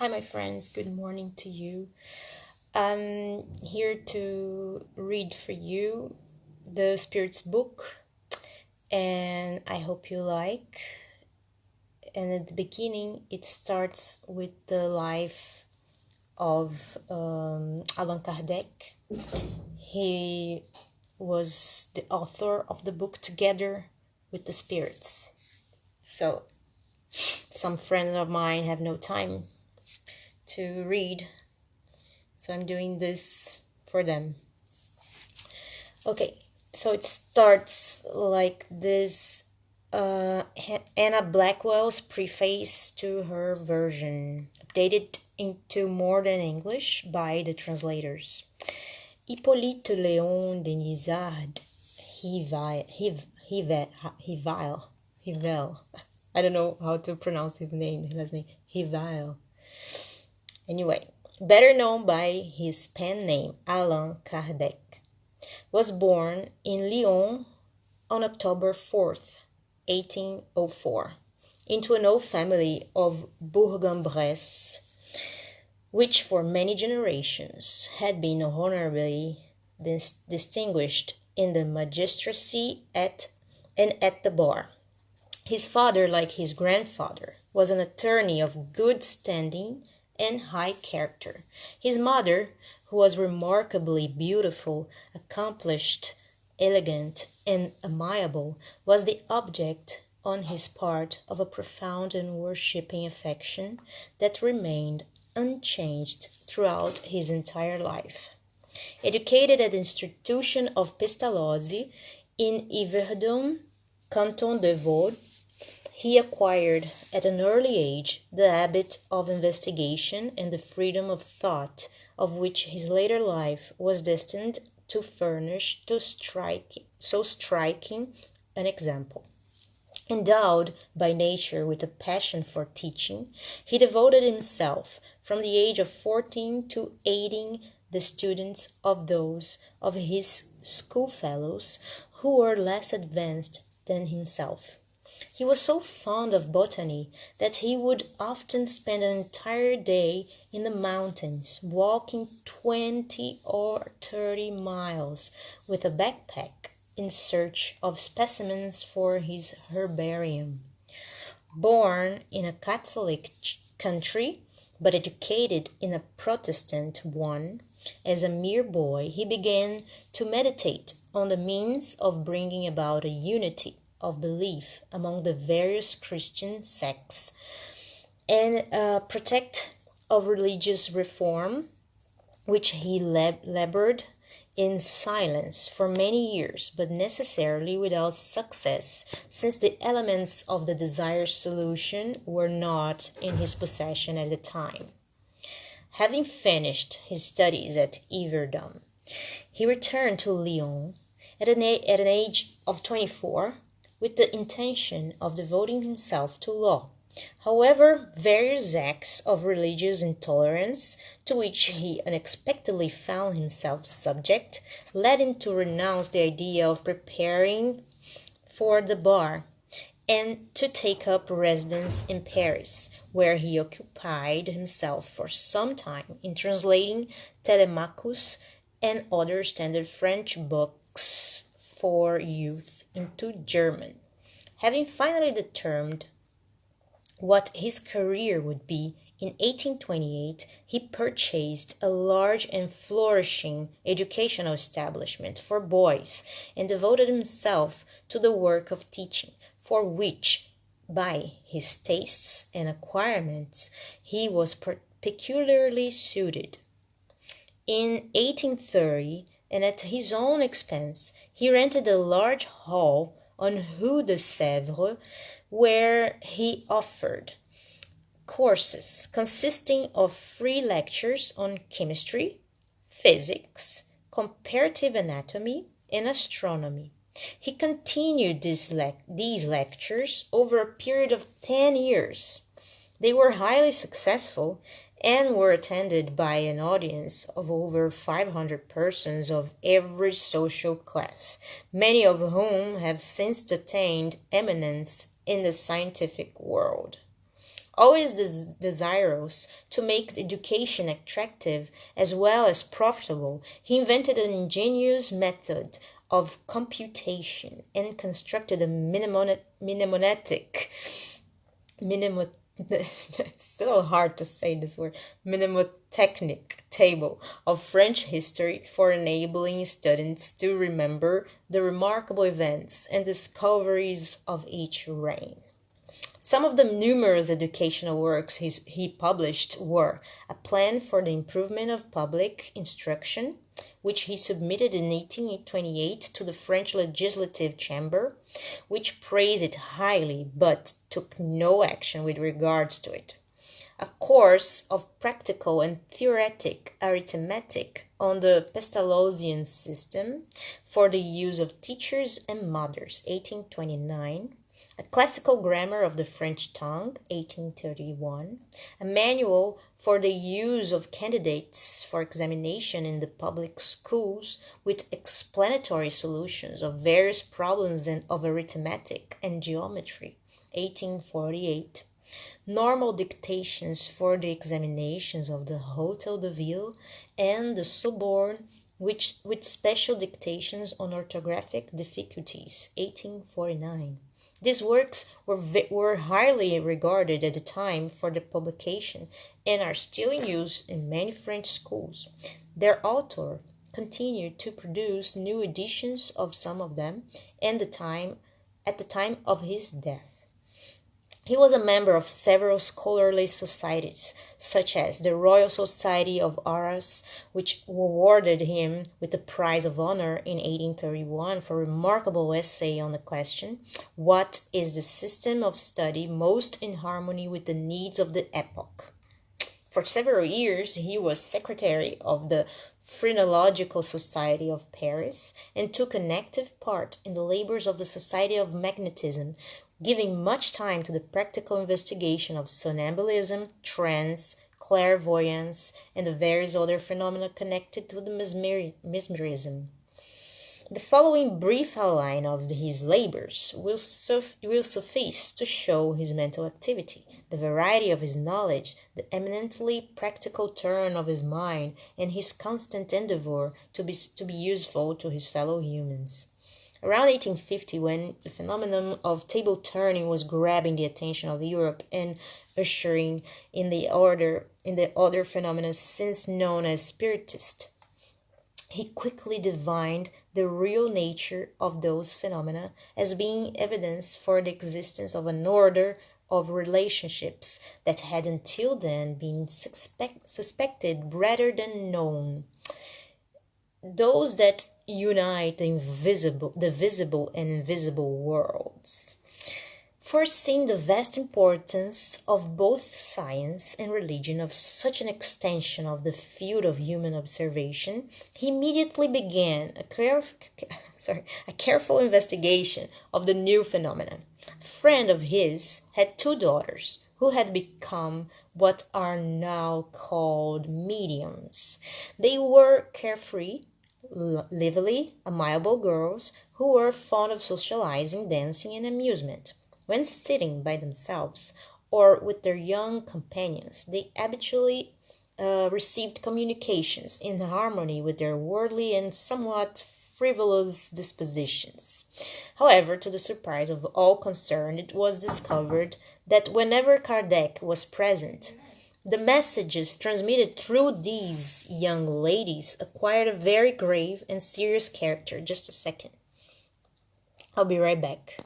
Hi, my friends. Good morning to you. I'm here to read for you the Spirit's book, and I hope you like. And at the beginning, it starts with the life of Allan Kardec. He was the author of the book together with the spirits. So, some friends of mine have no time to read, so I'm doing this for them. Okay, so it starts like this. Anna Blackwell's preface to her version, updated into modern English by the translators. Hippolyte Léon Denizard Rivail. I don't know how to pronounce his last name. Rivail. Anyway, better known by his pen name, Allan Kardec, was born in Lyons on October 4th, 1804, into an old family of Bourg-en-Bresse, which for many generations had been honorably distinguished in the magistracy and at the bar. His father, like his grandfather, was an attorney of good standing and high character. His mother, who was remarkably beautiful, accomplished, elegant, and amiable, was the object on his part of a profound and worshipping affection that remained unchanged throughout his entire life. Educated at the institution of Pestalozzi in Yverdon, Canton de Vaud, he acquired at an early age the habit of investigation and the freedom of thought of which his later life was destined to furnish so striking an example. Endowed by nature with a passion for teaching, he devoted himself from the age of 14 to aiding the students of those of his schoolfellows who were less advanced than himself. He was so fond of botany that he would often spend an entire day in the mountains, walking 20 or 30 miles with a backpack in search of specimens for his herbarium. Born in a Catholic country, but educated in a Protestant one, as a mere boy he began to meditate on the means of bringing about a unity of belief among the various Christian sects and protect of religious reform, which he labored in silence for many years, but necessarily without success, since the elements of the desired solution were not in his possession at the time. Having finished his studies at Yverdon, he returned to Lyons at an age of 24, with the intention of devoting himself to law. However, various acts of religious intolerance, to which he unexpectedly found himself subject, led him to renounce the idea of preparing for the bar and to take up residence in Paris, where he occupied himself for some time in translating Telemachus and other standard French books for youth into German. Having finally determined what his career would be, in 1828 he purchased a large and flourishing educational establishment for boys and devoted himself to the work of teaching, for which, by his tastes and acquirements, he was peculiarly suited. In 1830, and at his own expense, he rented a large hall on Rue de Sèvres, where he offered courses consisting of free lectures on chemistry, physics, comparative anatomy, and astronomy. He continued these lectures over a period of 10 years. They were highly successful and were attended by an audience of over 500 persons of every social class, many of whom have since attained eminence in the scientific world. Always desirous to make education attractive as well as profitable, he invented an ingenious method of computation and constructed a it's still hard to say this word, mnemotechnic table of French history for enabling students to remember the remarkable events and discoveries of each reign. Some of the numerous educational works he published were A Plan for the Improvement of Public Instruction, which he submitted in 1828 to the French Legislative Chamber, which praised it highly but took no action with regards to it. A course of practical and theoretic arithmetic on the Pestalozzian system for the use of teachers and mothers, 1829. A Classical Grammar of the French Tongue, 1831, a manual for the use of candidates for examination in the public schools with explanatory solutions of various problems of arithmetic and geometry, 1848, normal dictations for the examinations of the Hotel de Ville and the Sorbonne, with special dictations on orthographic difficulties, 1849. These works were highly regarded at the time for the publication and are still in use in many French schools. Their author continued to produce new editions of some of them at the time of his death. He was a member of several scholarly societies, such as the Royal Society of Arras, which awarded him with the Prize of Honor in 1831 for a remarkable essay on the question, "What is the system of study most in harmony with the needs of the epoch?" For several years, he was secretary of the Phrenological Society of Paris and took an active part in the labors of the Society of Magnetism, giving much time to the practical investigation of somnambulism, trance, clairvoyance, and the various other phenomena connected to the mesmerism. The following brief outline of his labors will suffice to show his mental activity, the variety of his knowledge, the eminently practical turn of his mind, and his constant endeavor to be useful to his fellow humans. Around 1850, when the phenomenon of table turning was grabbing the attention of Europe and ushering in the other phenomena since known as Spiritist, he quickly divined the real nature of those phenomena as being evidence for the existence of an order of relationships that had until then been suspected rather than known. Those that unite the visible and invisible worlds. Foreseeing the vast importance of both science and religion of such an extension of the field of human observation, he immediately began a careful investigation of the new phenomenon. A friend of his had two daughters who had become what are now called mediums. They were carefree, lively, amiable girls who were fond of socializing, dancing, and amusement. When sitting by themselves or with their young companions, they habitually received communications in harmony with their worldly and somewhat frivolous dispositions. However, to the surprise of all concerned, it was discovered that whenever Kardec was present, the messages transmitted through these young ladies acquired a very grave and serious character. Just a second. I'll be right back.